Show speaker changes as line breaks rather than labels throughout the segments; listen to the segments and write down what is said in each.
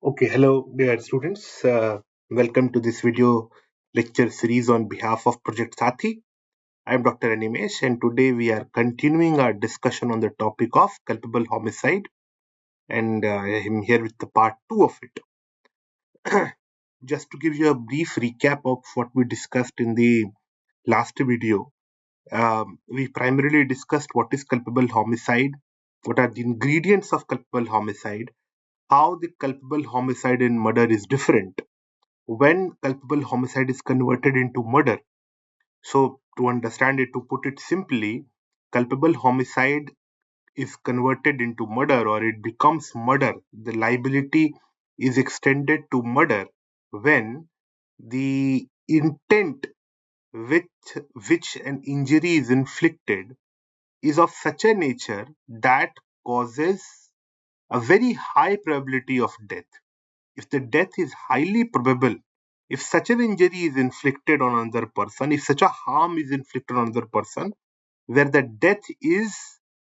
Okay, hello dear students. Welcome to this video lecture series on behalf of Project Sathi. I am Dr. Animesh and today we are continuing our discussion on the topic of culpable homicide and I am here with the part 2 of it. Just to give you a brief recap of what we discussed in the last video, we primarily discussed what is culpable homicide, what are the ingredients of culpable homicide, how the culpable homicide and murder is different, when culpable homicide is converted into murder. So, to understand it, to put it simply, culpable homicide is converted into murder or it becomes murder. The liability is extended to murder when the intent with which an injury is inflicted is of such a nature that causes a very high probability of death. If the death is highly probable, if such an injury is inflicted on another person, if such a harm is inflicted on another person, where the death is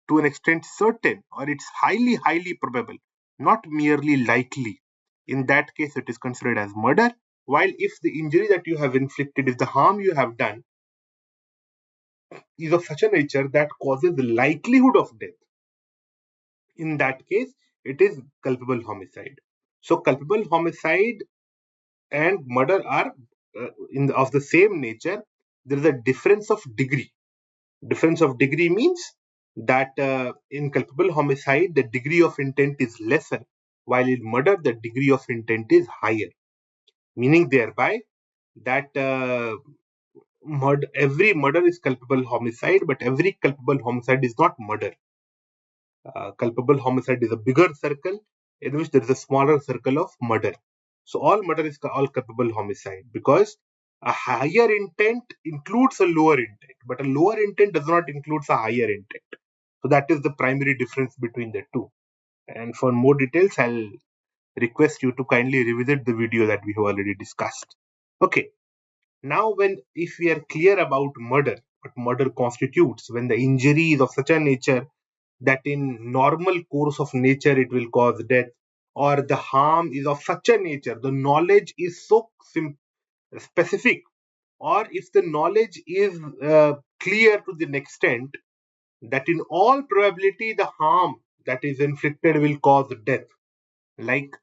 to an extent certain or it's highly probable, not merely likely, in that case it is considered as murder. While if the injury that you have inflicted, if the harm you have done is of such a nature that causes the likelihood of death, in that case it is culpable homicide. So culpable homicide and murder are of the same nature. There is a difference of degree. Difference of degree means that in culpable homicide the degree of intent is lesser, while in murder the degree of intent is higher, meaning thereby that every murder is culpable homicide, but every culpable homicide is not murder. Culpable homicide is a bigger circle in which there is a smaller circle of murder. So all murder is all culpable homicide because a higher intent includes a lower intent, but a lower intent does not include a higher intent. So that is the primary difference between the two. And for more details, I'll request you to kindly revisit the video that we have already discussed. Okay. Now, if we are clear about murder, what murder constitutes, when the injury is of such a nature that in normal course of nature it will cause death, or the harm is of such a nature, the knowledge is so specific, or if the knowledge is clear to the extent that in all probability the harm that is inflicted will cause death. Like,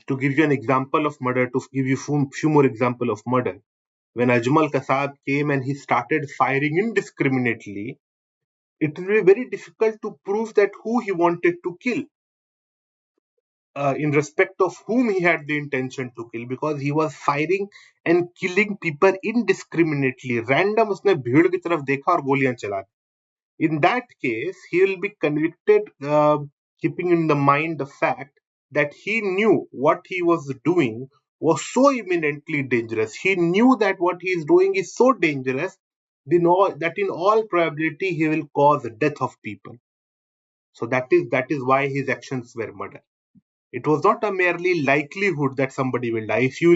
to give you an example of murder, to give you few more example of murder, when Ajmal Kasab came and he started firing indiscriminately, it will be very difficult to prove that who he wanted to kill, in respect of whom he had the intention to kill, because he was firing and killing people indiscriminately. Random उसने भीड़ की तरफ देखा और गोलियां चला दी. In that case, he will be convicted, keeping in the mind the fact that he knew what he was doing was so imminently dangerous. He knew that what he is doing is so dangerous that in all probability he will cause the death of people. So that is why his actions were murder. It was not a merely likelihood that somebody will die. If you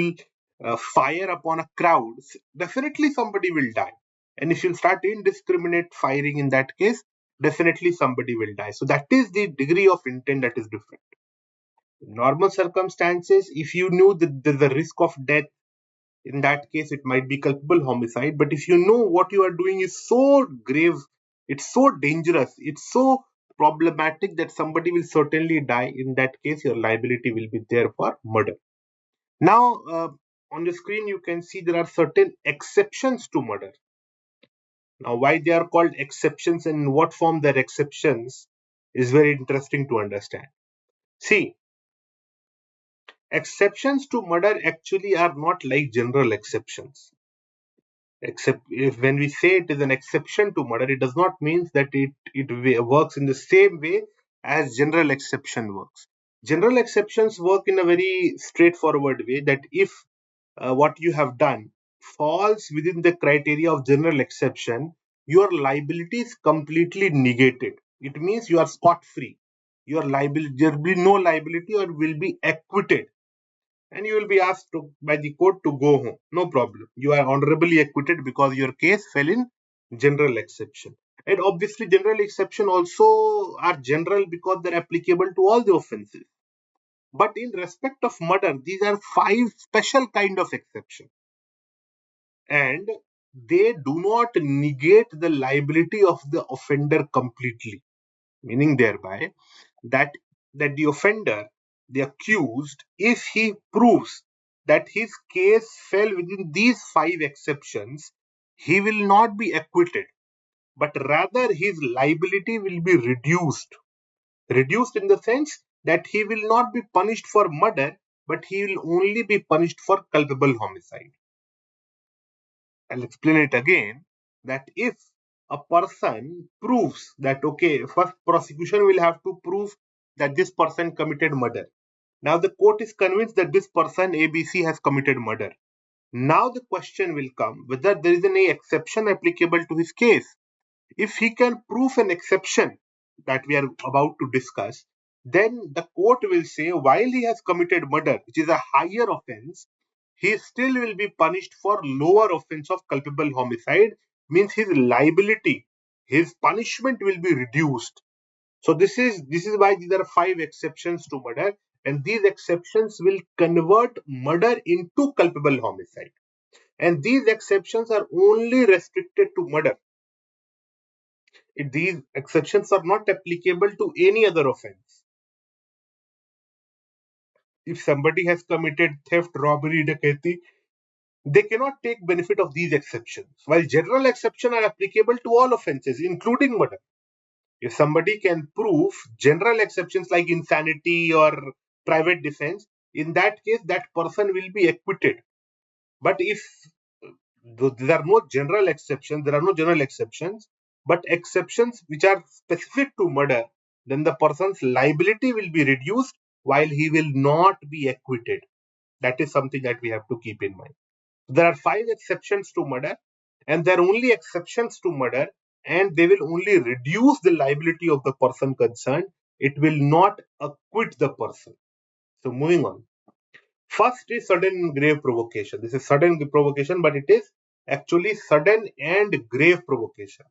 will fire upon a crowd, definitely somebody will die. And if you start indiscriminate firing in that case, definitely somebody will die. So that is the degree of intent that is different. In normal circumstances, if you knew that there's a risk of death, in that case it might be culpable homicide. But if you know what you are doing is so grave, it's so dangerous, it's so problematic that somebody will certainly die, in that case your liability will be there for murder. Now, on the screen you can see there are certain exceptions to murder. Now, why they are called exceptions and in what form they're exceptions is very interesting to understand. See, exceptions to murder actually are not like general exceptions. Except if when we say it is an exception to murder, it does not mean that it works in the same way as general exception works. General exceptions work in a very straightforward way, that if what you have done falls within the criteria of general exception, your liability is completely negated. It means you are scot-free. Your liability, there will be no liability or will be acquitted, and you will be asked by the court to go home. No problem. You are honorably acquitted because your case fell in general exception. And obviously, general exception also are general because they're applicable to all the offenses. But in respect of murder, these are 5 special kind of exceptions. And they do not negate the liability of the offender completely, meaning thereby that the offender, the accused, if he proves that his case fell within these 5 exceptions, he will not be acquitted, but rather his liability will be reduced. Reduced in the sense that he will not be punished for murder, but he will only be punished for culpable homicide. I'll explain it again, that if a person proves that, okay, first prosecution will have to prove that this person committed murder. Now the court is convinced that this person ABC has committed murder. Now the question will come whether there is any exception applicable to his case. If he can prove an exception that we are about to discuss, then the court will say while he has committed murder, which is a higher offense, he still will be punished for lower offense of culpable homicide, means his liability, his punishment will be reduced. So this is why these are 5 exceptions to murder, and these exceptions will convert murder into culpable homicide. And these exceptions are only restricted to murder. These exceptions are not applicable to any other offense. If somebody has committed theft, robbery, dacoity, they cannot take benefit of these exceptions, while general exceptions are applicable to all offenses, including murder. If somebody can prove general exceptions like insanity or private defense, in that case, that person will be acquitted. But if there are no general exceptions, but exceptions which are specific to murder, then the person's liability will be reduced while he will not be acquitted. That is something that we have to keep in mind. There are 5 exceptions to murder, and they are only exceptions to murder, and they will only reduce the liability of the person concerned. It will not acquit the person. So, moving on. First is sudden and grave provocation. This is sudden provocation, but it is actually sudden and grave provocation.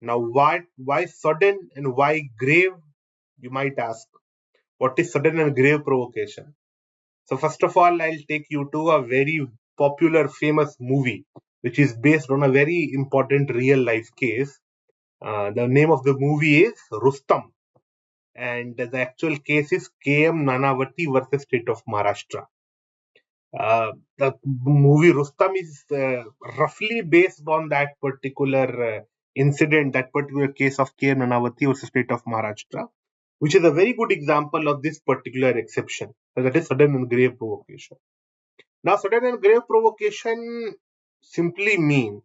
Now, why sudden and why grave? You might ask. What is sudden and grave provocation? So, first of all, I'll take you to a very popular, famous movie, which is based on a very important real life case. The name of the movie is Rustam, and the actual case is KM Nanavati versus State of Maharashtra. The movie Rustam is roughly based on that particular incident, that particular case of KM Nanavati versus State of Maharashtra, which is a very good example of this particular exception. So that is sudden and grave provocation. Now, sudden and grave provocation simply mean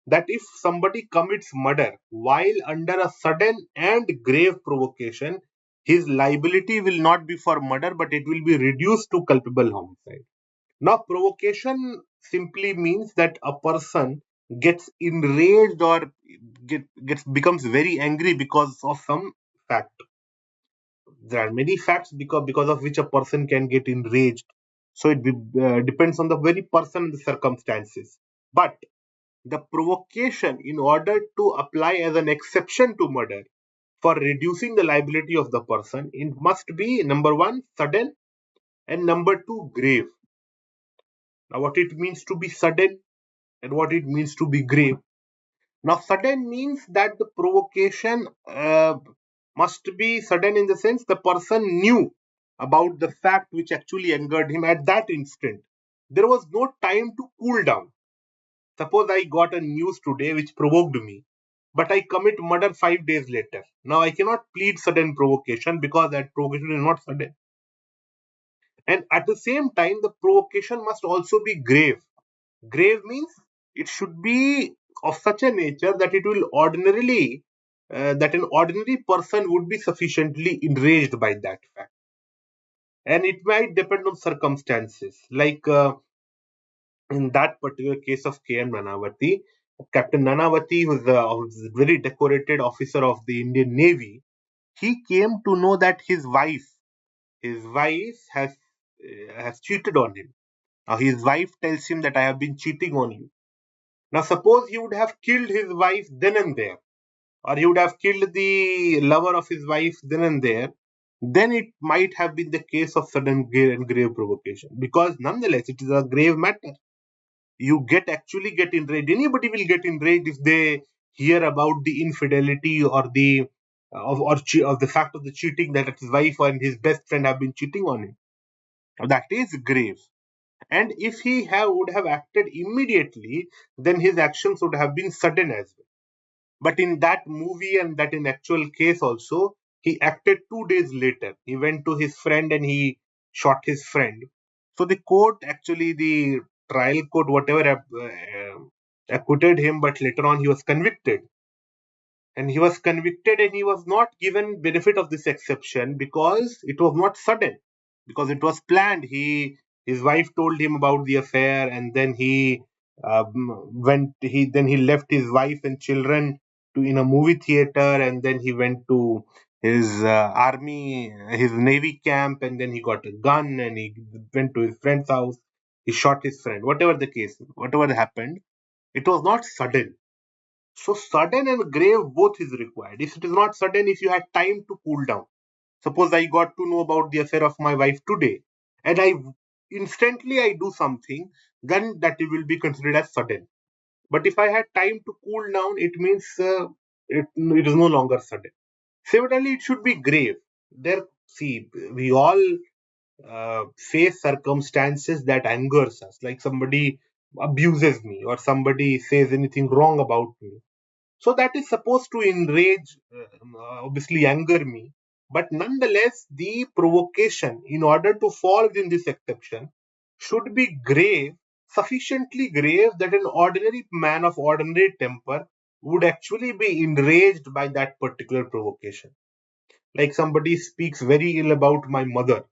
that if somebody commits murder while under a sudden and grave provocation, his liability will not be for murder, but it will be reduced to culpable homicide. Now, provocation simply means that a person gets enraged or becomes very angry because of some fact. There are many facts because of which a person can get enraged. So it depends on the very person and the circumstances. But the provocation, in order to apply as an exception to murder for reducing the liability of the person, it must be number 1 sudden and number 2 grave. Now, what it means to be sudden and what it means to be grave. Now, sudden means that the provocation must be sudden in the sense the person knew about the fact which actually angered him at that instant. There was no time to cool down. Suppose I got a news today which provoked me, but I commit murder 5 days later. Now I cannot plead sudden provocation because that provocation is not sudden. And at the same time, the provocation must also be grave. Grave means it should be of such a nature that it will ordinarily, that an ordinary person would be sufficiently enraged by that fact. And it might depend on circumstances. Like in that particular case of KM Nanavati, Captain Nanavati, who is a very decorated officer of the Indian Navy, he came to know that his wife has cheated on him. Now his wife tells him that I have been cheating on you. Now suppose he would have killed his wife then and there, or he would have killed the lover of his wife then and there. then it might have been the case of sudden and grave provocation, because nonetheless it is a grave matter. You actually get enraged. Anybody will get enraged if they hear about the infidelity or the of the fact of the cheating, that his wife and his best friend have been cheating on him. That is grave. And if he would have acted immediately, then his actions would have been sudden as well. But in that movie and that in actual case also, he acted 2 days later. He went to his friend and he shot his friend. So the court, actually the trial court, whatever, acquitted him, but later on he was convicted. And he was convicted and he was not given benefit of this exception because it was not sudden, because it was planned. His wife told him about the affair, and then he left his wife and children to in a movie theater, and then he went to his his navy camp, and then he got a gun and he went to his friend's house. He shot his friend. Whatever the case, whatever happened, it was not sudden. So sudden and grave both is required. If it is not sudden, if you had time to cool down. Suppose I got to know about the affair of my wife today, and I do something, then that will be considered as sudden. But if I had time to cool down, it means it is no longer sudden. Similarly, it should be grave. We all face circumstances that angers us, like somebody abuses me or somebody says anything wrong about me. So that is supposed to enrage, obviously anger me. But nonetheless, the provocation, in order to fall within this exception, should be grave, sufficiently grave that an ordinary man of ordinary temper would actually be enraged by that particular provocation. Like somebody speaks very ill about my mother.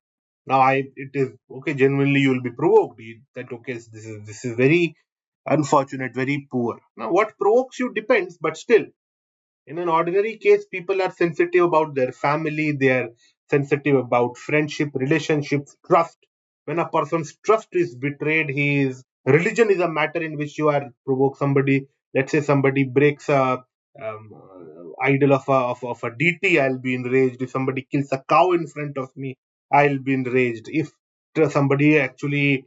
Now, it is okay. Genuinely, you will be provoked. That okay, this is very unfortunate, very poor. Now, what provokes you depends, but still, in an ordinary case, people are sensitive about their family, they are sensitive about friendship, relationships, trust. When a person's trust is betrayed, his religion is a matter in which you are provoked. Somebody, let's say somebody breaks a idol of a deity, I'll be enraged. If somebody kills a cow in front of me, I'll be enraged. If somebody actually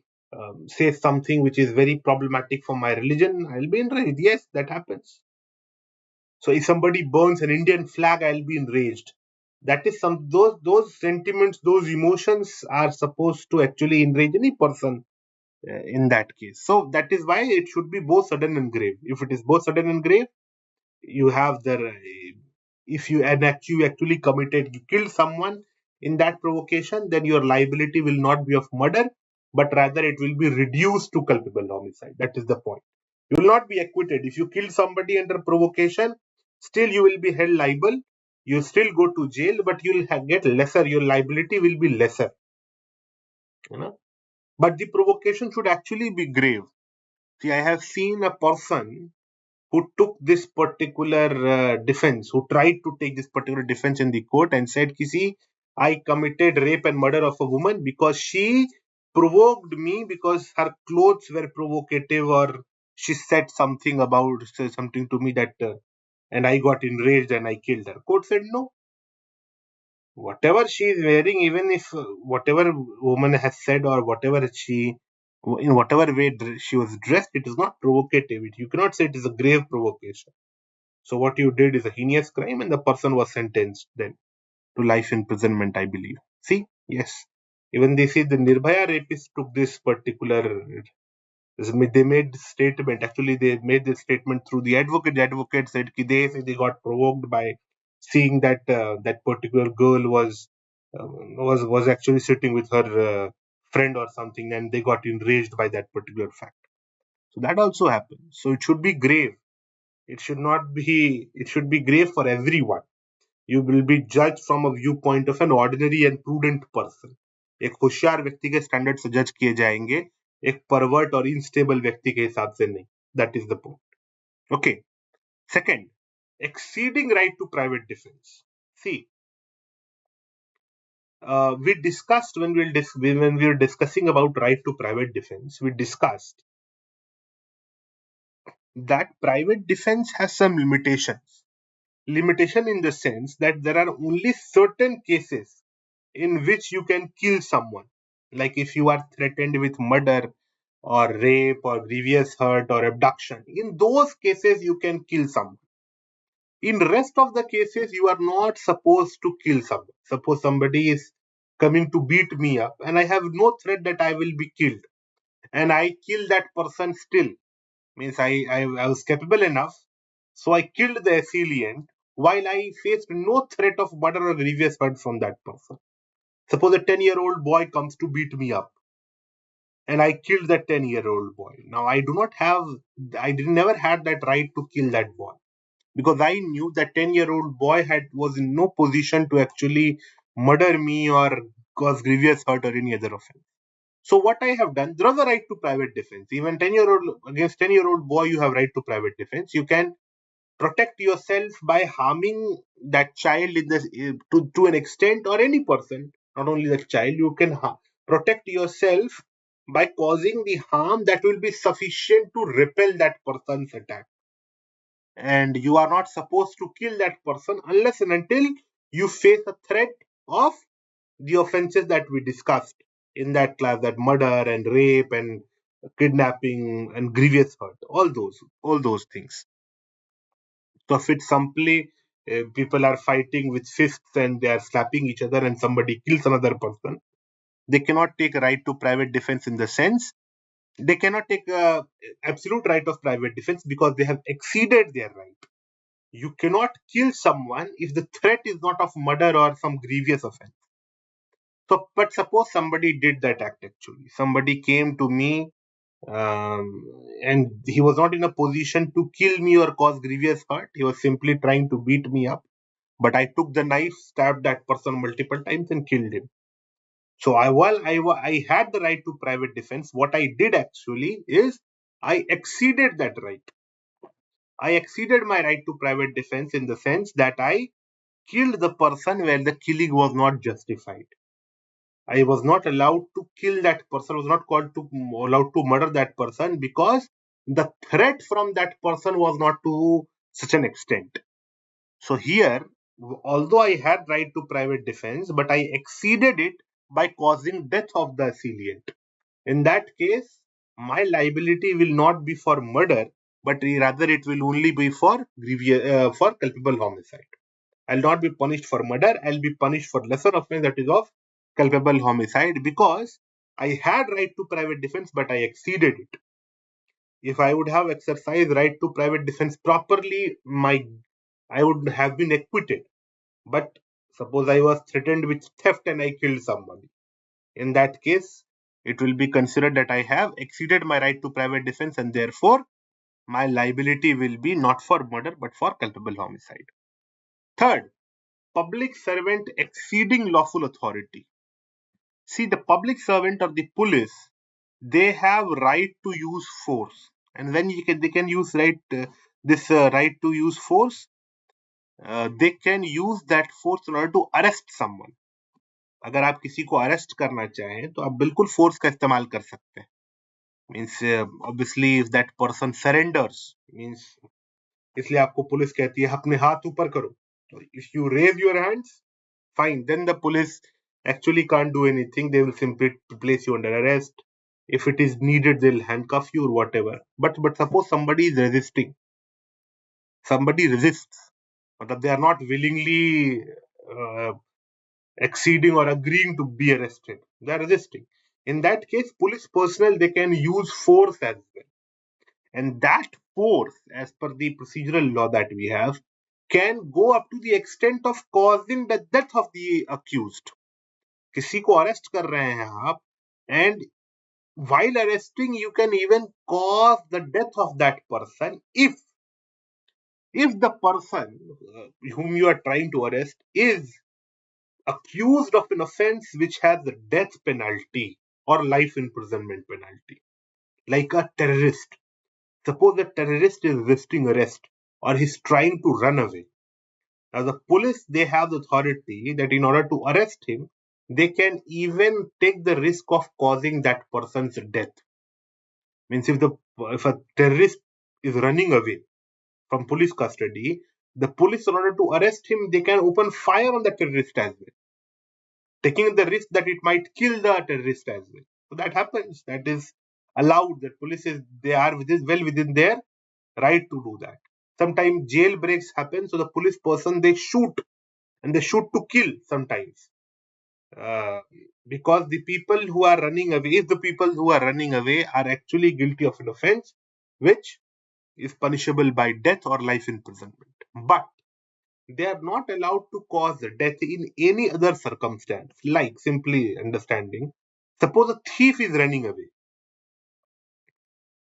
says something which is very problematic for my religion, I'll be enraged. Yes, that happens. So if somebody burns an Indian flag, I'll be enraged. That is those sentiments, those emotions are supposed to actually enrage any person in that case. So that is why it should be both sudden and grave. If it is both sudden and grave, you have the if you actually committed, you killed someone in that provocation, then your liability will not be of murder, but rather it will be reduced to culpable homicide. That is the point. You will not be acquitted. If you kill somebody under provocation, still you will be held liable. You still go to jail, but you will get lesser. Your liability will be lesser. You know, but the provocation should actually be grave. See, I have seen a person who took this particular defense, who tried to take this particular defense in the court and said, see, I committed rape and murder of a woman because she provoked me because her clothes were provocative, or she said something something to me that, and I got enraged and I killed her. Court said, no. Whatever she is wearing, even if whatever woman has said or whatever in whatever way she was dressed, it is not provocative. You cannot say it is a grave provocation. So what you did is a heinous crime, and the person was sentenced then to life imprisonment, I believe. See, yes, even they say the Nirbhaya rapist took this particular. They made this statement. Actually, they made this statement through the advocate. The advocate said they got provoked by seeing that that particular girl was actually sitting with her friend or something, and they got enraged by that particular fact. So that also happened. So it should be grave. It should not be. It should be grave for everyone. You will be judged from a viewpoint of an ordinary and prudent person. एक होशियार व्यक्ति के standard से जज किए जाएंगे, एक pervert और इनस्टेबल व्यक्ति के हिसाब से नहीं. That is the point. Okay. Second, exceeding right to private defense. See, we discussed when we were discussing about right to private defense, we discussed that private defense has some limitations. Limitation in the sense that there are only certain cases in which you can kill someone. Like if you are threatened with murder or rape or grievous hurt or abduction, in those cases you can kill someone. In rest of the cases, you are not supposed to kill someone. Suppose somebody is coming to beat me up and I have no threat that I will be killed, and I kill that person still. Means I was capable enough, so I killed the assailant while I faced no threat of murder or grievous hurt from that person. Suppose a 10-year-old boy comes to beat me up and I killed that 10-year-old boy. Now I never had that right to kill that boy, because I knew that 10-year-old boy was in no position to actually murder me or cause grievous hurt or any other offense. So what I have done, there was a right to private defense. Even 10-year-old against 10-year-old boy, you have right to private defense. You can protect yourself by harming that child to an extent, or any person, not only the child. You can protect yourself by causing the harm that will be sufficient to repel that person's attack. And you are not supposed to kill that person unless and until you face a threat of the offenses that we discussed in that class, that murder and rape and kidnapping and grievous hurt, all those things. So if it's simply people are fighting with fists and they are slapping each other and somebody kills another person, they cannot take a right to private defense, in the sense they cannot take a absolute right of private defense, because they have exceeded their right. You cannot kill someone if the threat is not of murder or some grievous offense. So, but suppose somebody did that act actually. Somebody came to me, and he was not in a position to kill me or cause grievous hurt. He was simply trying to beat me up. But I took the knife, stabbed that person multiple times, and killed him. So I had the right to private defense. What I did actually is I exceeded that right. I exceeded my right to private defense in the sense that I killed the person where the killing was not justified. I was not allowed to kill that person, was not allowed to murder that person, because the threat from that person was not to such an extent. So here, although I had right to private defense, but I exceeded it by causing death of the assailant. In that case, my liability will not be for murder, but rather it will only be for culpable homicide. I'll not be punished for murder. I'll be punished for lesser offense, that is of culpable homicide, because I had right to private defense, but I exceeded it. If I would have exercised right to private defense properly, I would have been acquitted. But suppose I was threatened with theft and I killed somebody. In that case, it will be considered that I have exceeded my right to private defense, and therefore my liability will be not for murder but for culpable homicide. Third, public servant exceeding lawful authority. See, the public servant or the police, they have right to use force, and when they can use this right to use force, they can use that force in order to arrest someone. अगर आप किसी को arrest करना चाहें तो आप बिल्कुल force का इस्तेमाल कर सकते हैं. Means obviously if that person surrenders, means इसलिए आपको पुलिस कहती है अपने हाथ ऊपर करो. If you raise your hands, fine, then the police actually can't do anything. They will simply place you under arrest. If it is needed, they'll handcuff you or whatever. But suppose somebody is resisting, somebody resists, but they are not willingly exceeding or agreeing to be arrested, they are resisting. In that case, police personnel, they can use force as well, and that force, as per the procedural law that we have, can go up to the extent of causing the death of the accused. किसी को arrest कर रहे हैं आप, and while arresting you can even cause the death of that person if the person whom you are trying to arrest is accused of an offense which has the death penalty or life imprisonment penalty, like a terrorist. Suppose a terrorist is resisting arrest or he's trying to run away. Now, the police, they have the authority that in order to arrest him, they can even take the risk of causing that person's death. Means if a terrorist is running away from police custody, the police, in order to arrest him, they can open fire on the terrorist as well. taking the risk that it might kill the terrorist as well. So that happens. That is allowed. That police is they are well within their right to do that. Sometimes jailbreaks happen, so the police person they shoot, and they shoot to kill sometimes. Because the people who are running away, if the people who are running away are actually guilty of an offense which is punishable by death or life imprisonment. But they are not allowed to cause death in any other circumstance, like simply understanding. Suppose a thief is running away.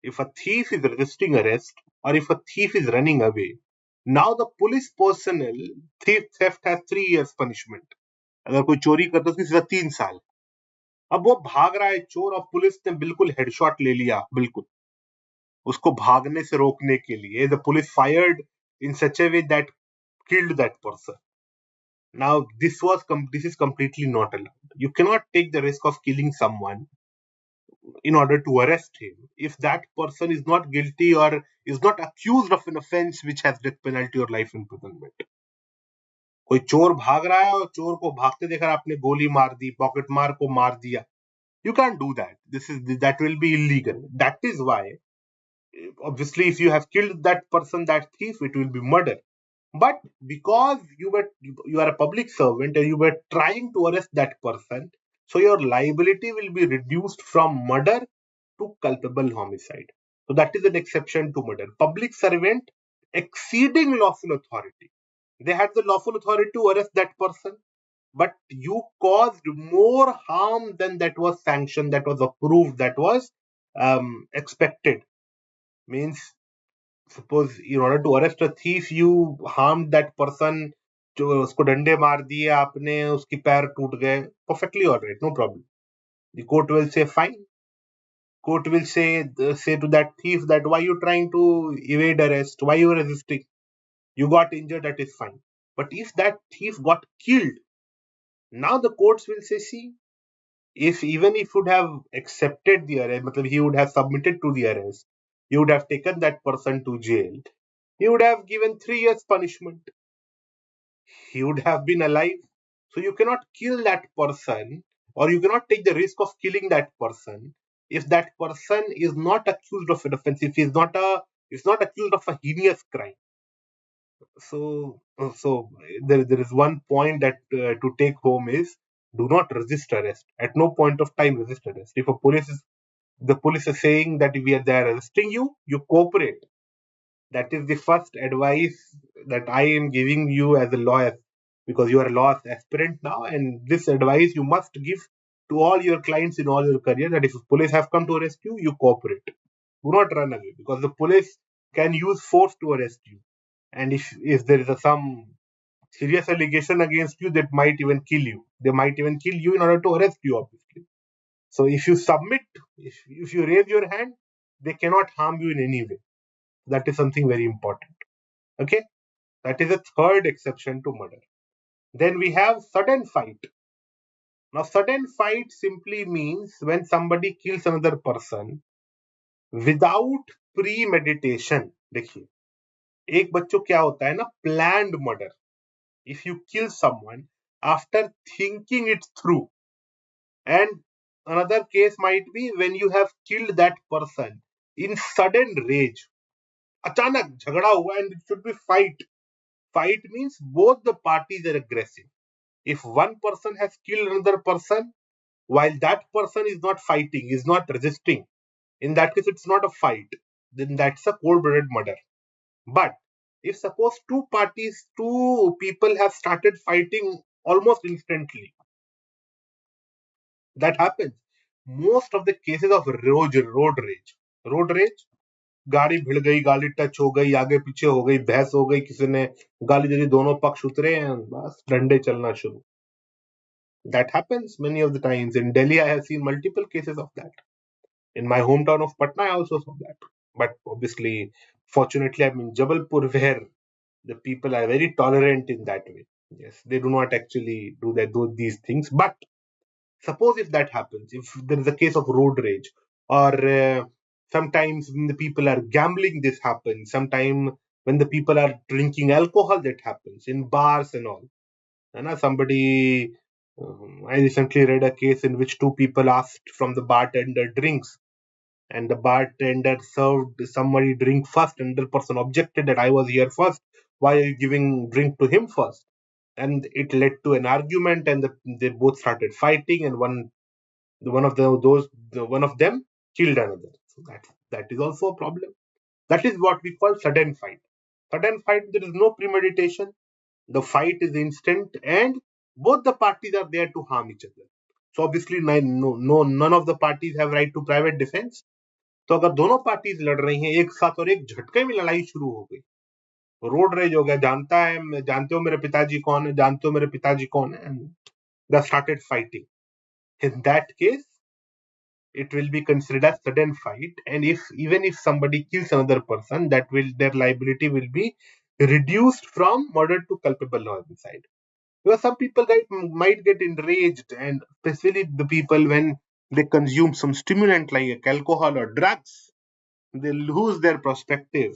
If a thief is resisting arrest, or if a thief is running away, now the police personnel, theft has 3 years punishment. अगर कोई चोरी करता है उसकी सजा 3 साल. अब वो भाग रहा है चोर, और पुलिस ने बिल्कुल हेडशॉट ले लिया, बिल्कुल उसको भागने से रोकने के लिए. The police fired in such a way that killed that person. Now this is completely not allowed. You cannot take the risk of killing someone in order to arrest him if that person is not guilty or is not accused of an offense which has death penalty or life imprisonment. कोई चोर भाग रहा है और चोर को भागते देखा आपने गोली मार दी, पॉकेट मार को मार दिया. You can't do that. That will be illegal. That is why, obviously, if you have killed that person, that thief, it will be murder. But because you are a public servant and you were trying to arrest that person, so your liability will be reduced from murder to culpable homicide. So that is an exception to murder. Public servant exceeding lawful authority. They had the lawful authority to arrest that person, but you caused more harm than that was sanctioned, that was approved, that was expected. Means, suppose in order to arrest a thief, you harmed that person, जो उसको डंडे मार दिए आपने, उसकी पैर टूट गए, perfectly all right, no problem. The court will say fine. Court will say to that thief that why you trying to evade arrest, why you resisting, you got injured, that is fine. But if that thief got killed, now the courts will say, see, if even if would have accepted the arrest, he would have submitted to the arrest, he would have taken that person to jail, he would have given 3 years punishment, he would have been alive. So you cannot kill that person, or you cannot take the risk of killing that person if that person is not accused of an offense, if he is not accused of a heinous crime. So there is one point that to take home is, do not resist arrest. At no point of time resist arrest. If the police is saying that they are arresting you, you cooperate. That is the first advice that I am giving you as a lawyer, because you are a law aspirant now, and this advice you must give to all your clients in all your career, that if police have come to arrest you, you cooperate. Do not run away, because the police can use force to arrest you. And if there is some serious allegation against you, that might even kill you. They might even kill you in order to arrest you, obviously. So if you submit, if you raise your hand, they cannot harm you in any way. That is something very important. Okay, that is a third exception to murder. Then we have sudden fight. Now, sudden fight simply means when somebody kills another person without premeditation. देखिए, एक बच्चों क्या होता है ना, planned murder. If you kill someone after thinking it through, and another case might be when you have killed that person in sudden rage. अचानक झगड़ा हुआ, and it should be fight. Fight means both the parties are aggressive. If one person has killed another person while that person is not fighting, is not resisting, in that case it's not a fight, then that's a cold-blooded murder. But if suppose two people have started fighting almost instantly, that happens. Most of the cases of road rage, गाड़ी भिड़ गई, गाड़ी touch हो गई, आगे पीछे हो गई, बहस हो गई, किसी ने गाली दे दी, दोनों पक्ष उतरे हैं, बस डंडे चलना शुरू. That happens many of the times. In Delhi, I have seen multiple cases of that. In my hometown of Patna, I also saw that. But obviously, fortunately, I'm in Jabalpur, where the people are very tolerant in that way. Yes, they do not actually do these things. But suppose if that happens, if there is a case of road rage, or sometimes when the people are gambling, this happens. Sometimes when the people are drinking alcohol, that happens in bars and all. And somebody I recently read a case in which two people asked from the bartender drinks, and the bartender served somebody drink first, and the person objected that I was here first. Why are you giving drink to him first? And it led to an argument, and they both started fighting, and one of them killed another. So that is also a problem. That is what we call sudden fight. Sudden fight, there is no premeditation. The fight is instant, and both the parties are there to harm each other. So obviously, none of the parties have right to private defense. तो अगर दोनों parties लड़ रही हैं एक साथ और एक झटके में लड़ाई शुरू हो गई, रोड रेज हो गया, जानते हो मेरे पिताजी कौन है, जानते हो मेरे पिताजी कौन है, and they started fighting. In that case, it will be considered as sudden fight, and even if somebody kills another person, their liability will be reduced from murder to culpable homicide. Because some people might get enraged, and especially the people when they consume some stimulant like alcohol or drugs, they lose their perspective.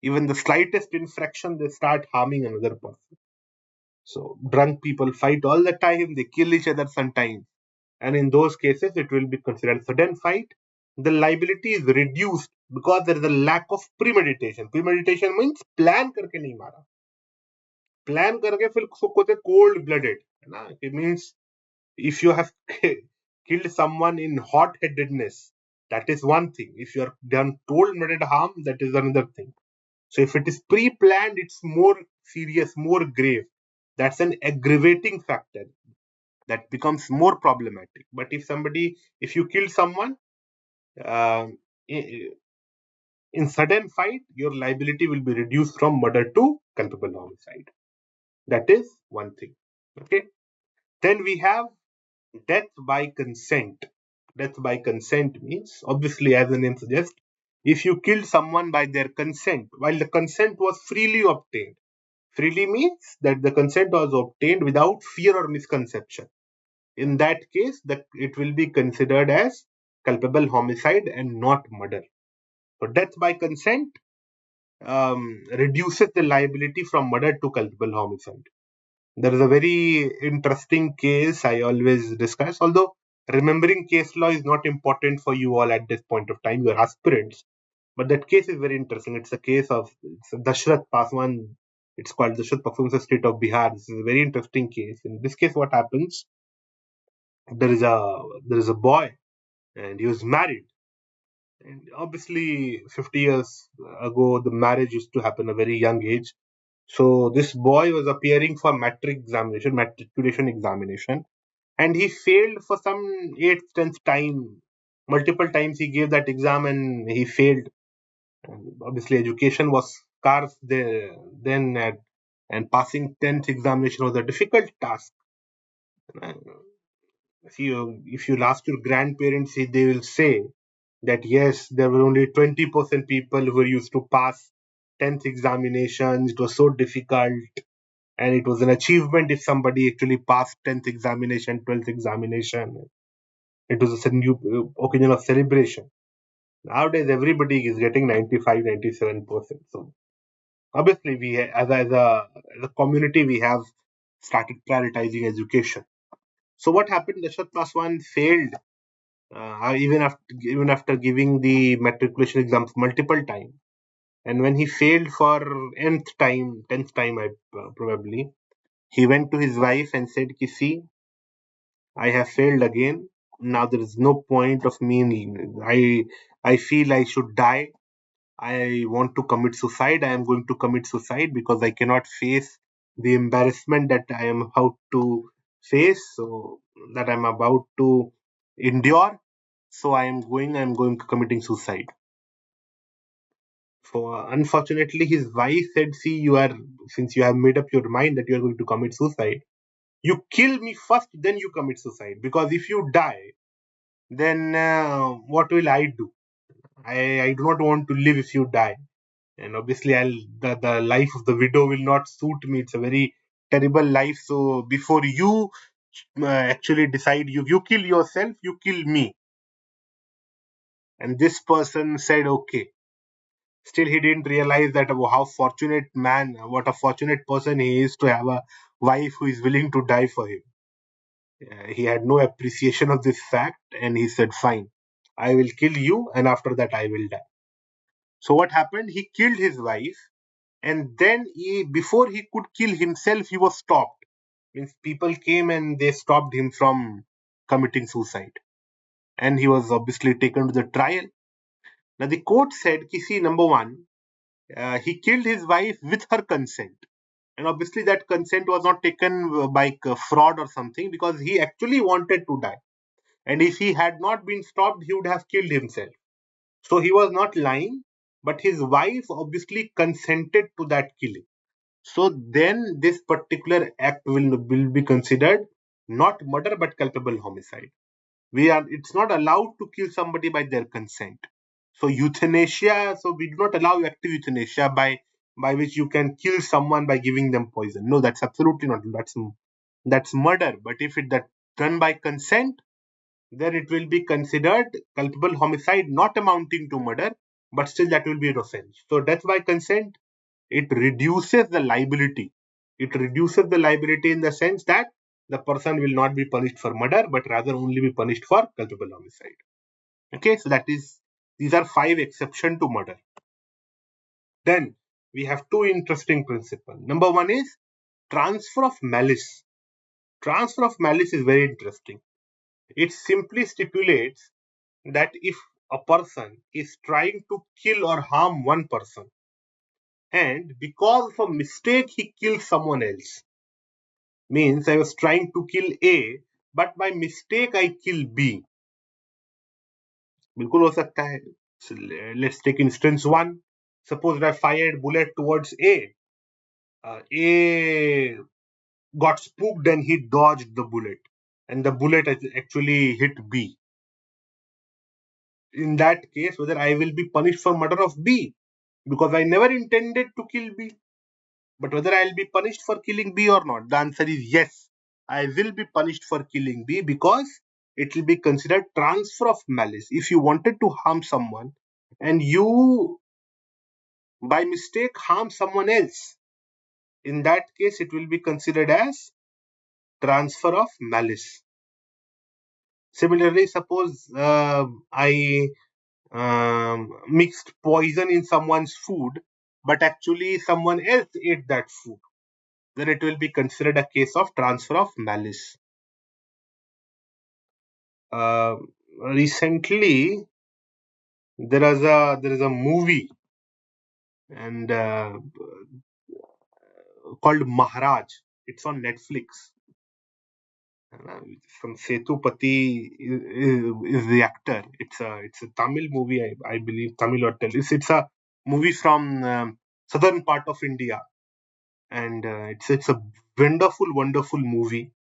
Even the slightest infraction, they start harming another person. So drunk people fight all the time, they kill each other sometimes. And in those cases, it will be considered sudden fight. The liability is reduced because there is a lack of premeditation. Premeditation means plan करके नहीं मारा. Plan करके फिर उसको कहते cold blooded. It means if you have killed someone in hot-headedness, that is one thing. If you are done cold-blooded harm, that is another thing. So if it is pre-planned, it's more serious, more grave. That's an aggravating factor that becomes more problematic. But if you kill someone uh, in sudden fight, your liability will be reduced from murder to culpable homicide. That is one thing. Okay. Then we have death by consent. Death by consent means, obviously, as the name suggests, if you killed someone by their consent, while the consent was freely obtained. Freely means that the consent was obtained without fear or misconception. In that case, it will be considered as culpable homicide and not murder. So death by consent reduces the liability from murder to culpable homicide. There is a very interesting case I always discuss, although remembering case law is not important for you all at this point of time, you are aspirants. But that case is very interesting. It's a case of Dashrath Paswan. It's called Dashrath Paswan's state of Bihar. This is a very interesting case. In this case, what happens? There is a boy, and he was married. And obviously, 50 years ago, the marriage used to happen at a very young age. So this boy was appearing for matriculation examination, and he failed for some 8th, 10th time. Multiple times he gave that exam and he failed. And obviously, education was scarce then, and passing 10th examination was a difficult task. If you ask your grandparents, they will say that yes, there were only 20% people who were used to pass 10th examinations. It was so difficult, and it was an achievement if somebody actually passed 10th examination, 12th examination. It was a new occasion of celebration. Nowadays, everybody is getting 95, 97%. So obviously, as a community, we have started prioritizing education. So what happened? Dashrath Paswan failed even after giving the matriculation exams multiple times. And when he failed for tenth time, probably, he went to his wife and said, "See, I have failed again. Now there is no point of me. I feel I should die. I want to commit suicide. I am going to commit suicide because I cannot face the embarrassment that I am about to face, so that I'm about to endure. So I'm going committing suicide." For unfortunately, his wife said, "See, since you have made up your mind that you are going to commit suicide, you kill me first, then you commit suicide. Because if you die, then what will I do? I do not want to live if you die." And obviously, the life of the widow will not suit me. It's a very terrible life. So before you actually decide, you kill yourself, you kill me. And this person said, "Okay." Still, he didn't realize that what a fortunate person he is to have a wife who is willing to die for him. He had no appreciation of this fact, and he said, "Fine, I will kill you, and after that, I will die." So what happened? He killed his wife, and then before he could kill himself, he was stopped. Means people came and they stopped him from committing suicide, and he was obviously taken to the trial. Now the court said, "See, number one, he killed his wife with her consent." And obviously, that consent was not taken by fraud or something, because he actually wanted to die. And if he had not been stopped, he would have killed himself. So he was not lying, but his wife obviously consented to that killing. So then this particular act will be considered not murder but culpable homicide. It's not allowed to kill somebody by their consent. So euthanasia, so we do not allow active euthanasia by which you can kill someone by giving them poison. No, that's absolutely not. That's murder. But if it that done by consent, then it will be considered culpable homicide, not amounting to murder, but still that will be an offense. So death by consent, it reduces the liability. It reduces the liability in the sense that the person will not be punished for murder, but rather only be punished for culpable homicide. Okay, so these are 5 exceptions to murder. Then we have 2 interesting principles. Number 1 is transfer of malice. Transfer of malice is very interesting. It simply stipulates that if a person is trying to kill or harm one person, and because of a mistake he kills someone else, means I was trying to kill A, but by mistake I kill B. बिल्कुल हो सकता है. So let's take instance 1. Suppose I fired bullet towards A. A got spooked and he dodged the bullet, and the bullet actually hit B. In that case, whether I will be punished for murder of B, because I never intended to kill B, but whether I'll be punished for killing B or not, the answer is yes. I will be punished for killing B, because it will be considered transfer of malice. If you wanted to harm someone and you by mistake harm someone else, in that case it will be considered as transfer of malice. Similarly, suppose I mixed poison in someone's food, but actually someone else ate that food, then it will be considered a case of transfer of malice. Recently, there is a movie and called Maharaj. It's on Netflix. From Sethupathi is the actor. It's a Tamil movie, I believe, Tamil or Telugu. It's a movie from southern part of India, and it's a wonderful movie,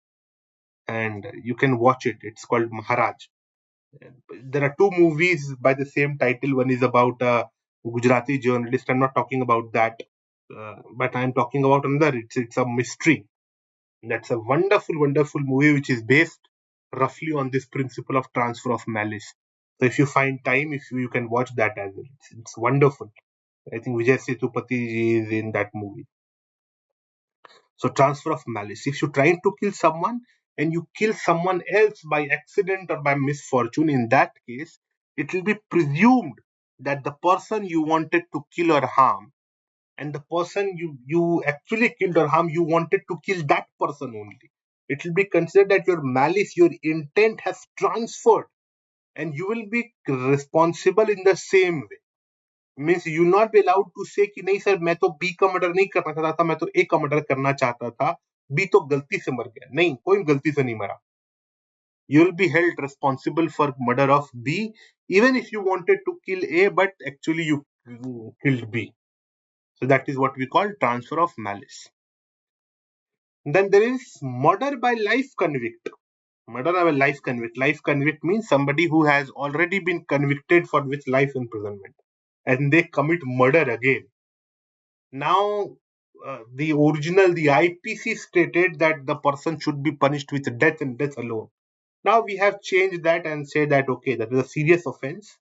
and you can watch it. It's called Maharaj. There are 2 movies by the same title. One is about a Gujarati journalist. I'm not talking about that, but I'm talking about another. It's a mystery. That's a wonderful movie which is based roughly on this principle of transfer of malice. So if you find time, if you can watch that as well. It's wonderful. I think Vijay Sethupathi is in that movie. So transfer of malice. If you're trying to kill someone and you kill someone else by accident or by misfortune, in that case, it will be presumed that the person you wanted to kill or harm, and the person you actually killed or harmed, you wanted to kill that person only. It will be considered that your malice, your intent has transferred, and you will be responsible in the same way. Means you not be allowed to say कि नहीं sir मैं तो B का murder नहीं करना चाहता था, मैं तो ए का मर्डर करना चाहता था, बी तो गलती से मर गया. नहीं, कोई गलती से नहीं मरा. You will be held responsible for murder of B, even if you wanted to kill A, but actually you killed B. So that is what we call transfer of malice. Then there is murder by life convict. Murder by life convict. Life convict means somebody who has already been convicted for with life imprisonment, and they commit murder again. Now, the IPC stated that the person should be punished with death and death alone. Now we have changed that and say that, okay, that is a serious offense.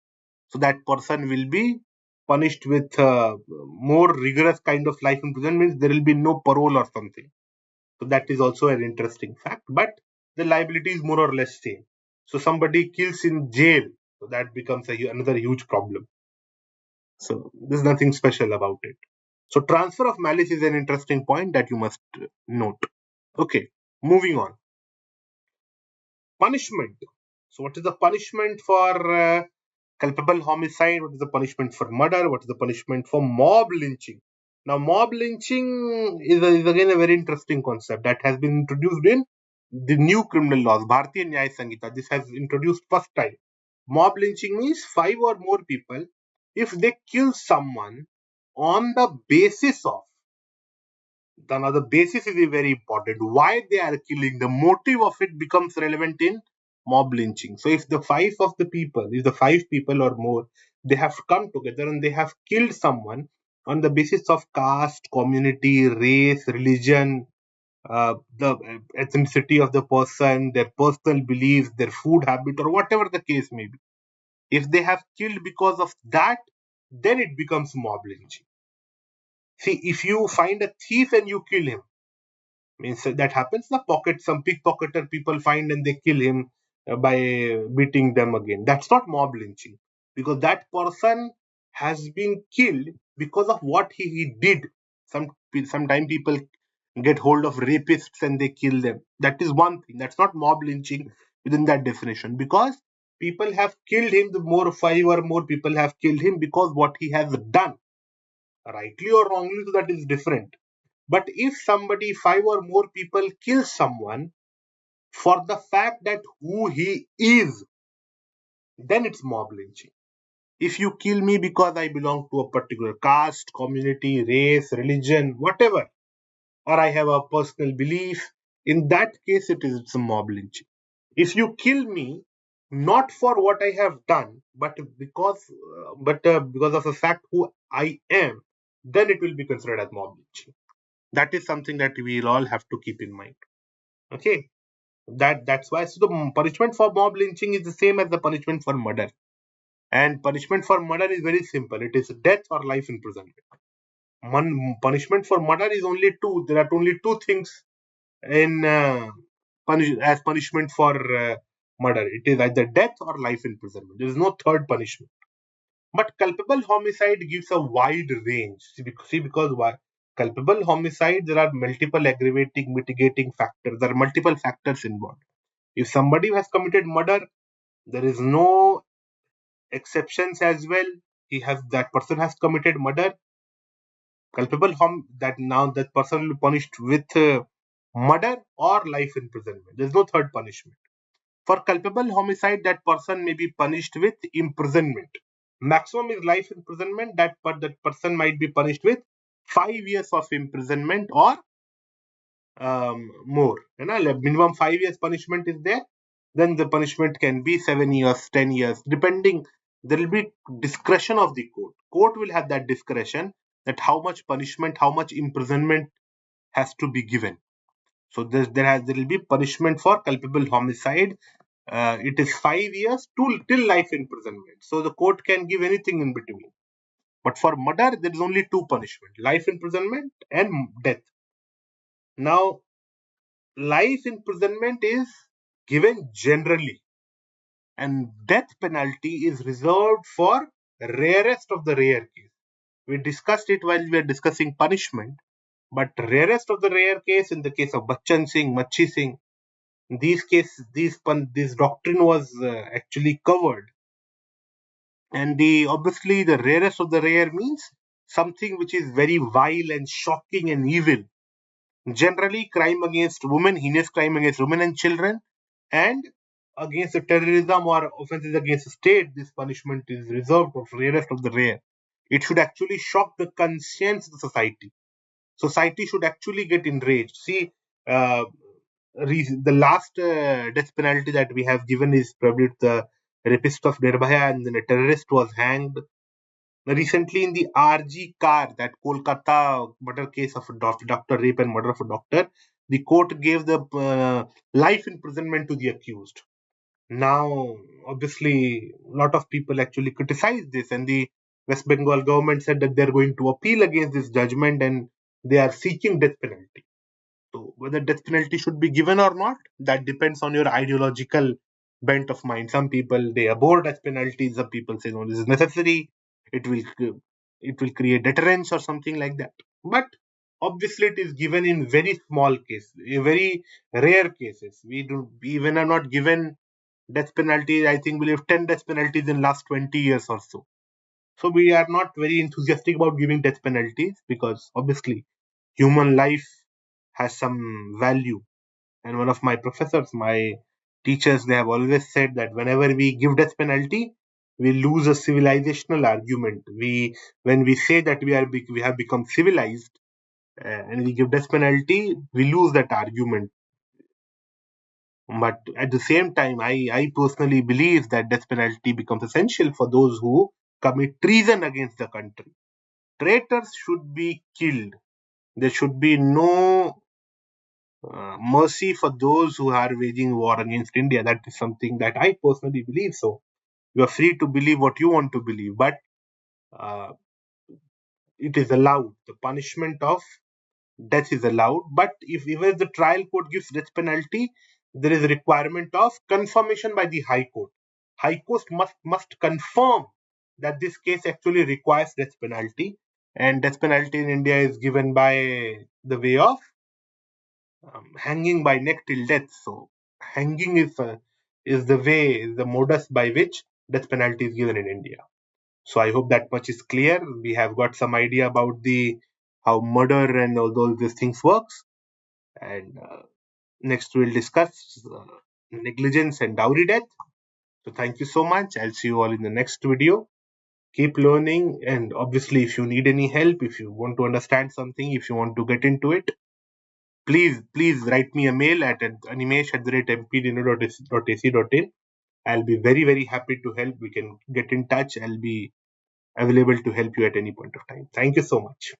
So that person will be punished with more rigorous kind of life imprisonment. Means there will be no parole or something. So that is also an interesting fact. But the liability is more or less same. So somebody kills in jail, so that becomes another huge problem. So there's nothing special about it. So transfer of malice is an interesting point that you must note. Okay, moving on. Punishment. So what is the punishment for culpable homicide? What is the punishment for murder? What is the punishment for mob lynching? Now, mob lynching is again a very interesting concept that has been introduced in the new criminal laws, Bharatiya Nyaya Sanhita. This has introduced first time. Mob lynching means 5 or more people, if they kill someone on the basis of, now the basis is very important. Why they are killing, the motive of it becomes relevant in mob lynching. So if the 5 people or more, they have come together and they have killed someone on the basis of caste, community, race, religion, the ethnicity of the person, their personal beliefs, their food habit, or whatever the case may be. If they have killed because of that, then it becomes mob lynching. See, if you find a thief and you kill him, means that happens. Some pickpocketer people find and they kill him by beating them again. That's not mob lynching, because that person has been killed because of what he did. Sometimes people get hold of rapists and they kill them. That is one thing. That's not mob lynching within that definition, because people have killed him. The more 5 or more people have killed him because what he has done, rightly or wrongly, so that is different. But if somebody, 5 or more people kill someone for the fact that who he is, then it's mob lynching. If you kill me because I belong to a particular caste, community, race, religion, whatever, or I have a personal belief, in that case it's a mob lynching. If you kill me not for what I have done, but because of the fact who I am, then it will be considered as mob lynching. That is something that we will all have to keep in mind. Okay, that's why. So the punishment for mob lynching is the same as the punishment for murder, and punishment for murder is very simple. It is death or life imprisonment. Punishment for murder is only two. There are only two things in as punishment for murder. It is either death or life imprisonment. There is no third punishment. But culpable homicide gives a wide range. See, because why? Culpable homicide, there are multiple aggravating, mitigating factors. There are multiple factors involved. If somebody has committed murder, there is no exceptions as well. That person has committed murder. Culpable that now that person will be punished with murder or life imprisonment. There is no third punishment. For culpable homicide, that person may be punished with imprisonment. Maximum is life imprisonment. That person might be punished with 5 years of imprisonment or more. Minimum 5 years punishment is there. Then the punishment can be 7 years, 10 years, depending. There will be discretion of the court. Court will have that discretion that how much punishment, how much imprisonment has to be given. So there will be punishment for culpable homicide. It is 5 years till life imprisonment. So the court can give anything in between. But for murder, there is only two punishment: life imprisonment and death. Now, life imprisonment is given generally, and death penalty is reserved for rarest of the rare case. We discussed it while we were discussing punishment, but rarest of the rare case, in the case of Bachchan Singh, Machi Singh, this doctrine was actually covered. And obviously the rarest of the rare means something which is very vile and shocking and evil. Generally, crime against women, heinous crime against women and children, and against the terrorism or offences against the state, this punishment is reserved for rarest of the rare. It should actually shock the conscience of the society. Society should actually get enraged. See, the last death penalty that we have given is probably the rapist of Nirbhaya, and then a terrorist was hanged. Recently, in the RG car, that Kolkata murder case of a doctor, rape and murder of a doctor, the court gave the life imprisonment to the accused. Now, obviously, a lot of people actually criticized this, and the West Bengal government said that they're going to appeal against this judgment and they are seeking death penalty. So whether death penalty should be given or not, that depends on your ideological bent of mind. Some people they abhor death penalty. Some people say no, this is necessary. It will create deterrence or something like that. But obviously, it is given in very small cases, very rare cases. We do even are not given death penalty. I think we have 10 death penalties in last 20 years or so. So we are not very enthusiastic about giving death penalties because obviously human life has some value. And one of my professors, my teachers, they have always said that whenever we give death penalty, we lose a civilizational argument. When we say that we have become civilized and we give death penalty, we lose that argument. But at the same time, I personally believe that death penalty becomes essential for those who commit treason against the country. Traitors should be killed. There should be no mercy for those who are waging war against India. That is something that I personally believe. So you are free to believe what you want to believe, but uh, it is allowed. The punishment of death is allowed. But if even the trial court gives death penalty, there is a requirement of confirmation by the High Court. High Court must confirm that this case actually requires death penalty, and death penalty in India is given by the way of hanging by neck till death. So hanging is the modus by which death penalty is given in India. So I hope that much is clear. We have got some idea about the how murder and all those these things works. And next we'll discuss negligence and dowry death. So thank you so much. I'll see you all in the next video. Keep learning, and obviously, if you need any help, if you want to understand something, if you want to get into it, please write me a mail at animesh@mpdino.ac.in. I'll be very happy to help. We can get in touch. I'll be available to help you at any point of time. Thank you so much.